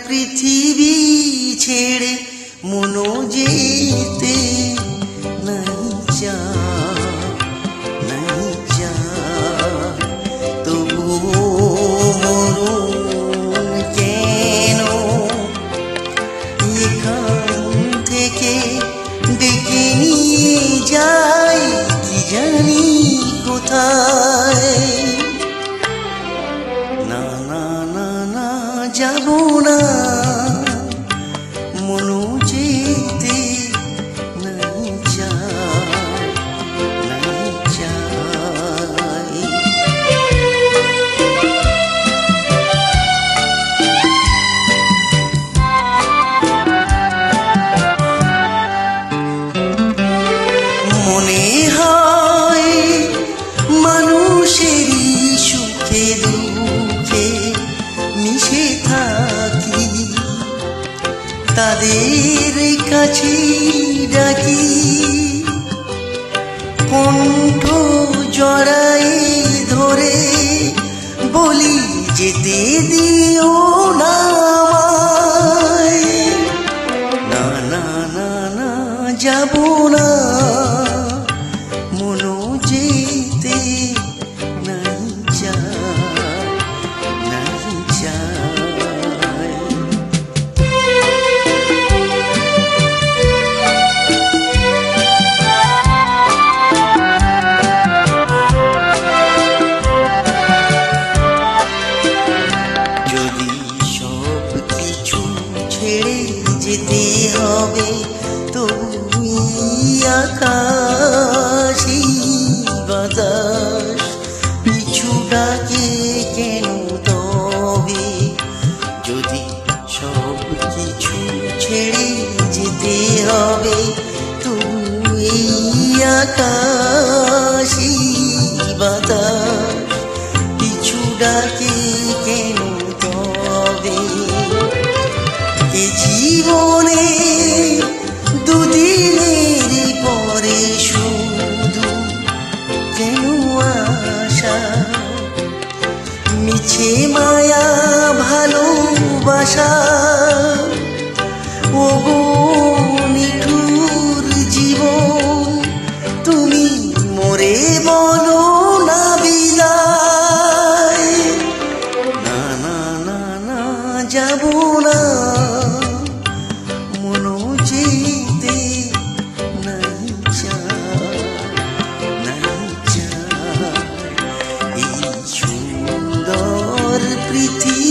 পৃথিবী ছেড়ে মনো যেতে নাই চায় তবুও মরণ কেন এখান থেকে ডেকে নিয়ে যায় কি জানি কোথায়। না না না না যাব না মনো যেতে নাই চায় নাই চায়। মনে হয় মানুষেরই সুখে দুঃখে মিশে থাকি তাদের কাছে ডাকি কণ্ঠ জড়াই ধরে বলি যেতে দিও না আমায়। না না না না যাব না মনো যেতে নাই চায় নাই চায়। যদি সব কিছু ছেড়ে যেতে হবে তুমি আকাশী বাতাস পিছু ডাকে কেন তবে। যদি সব কিছু ছেড়ে যেতে হবে তুমি আকাশী বাতাস পিছু ডাকে কেন তবে। এ জীবনে দুদিনের পরে শুধু কেন আশা মিছে মায়া ভালোবাসা ওগো নিঠুর জীবন তুমি মরে বলো না বিদায়। না না না না যাব না মনো যেতে নাই চায় নাই চায়। এই সুন্দর পৃথিবী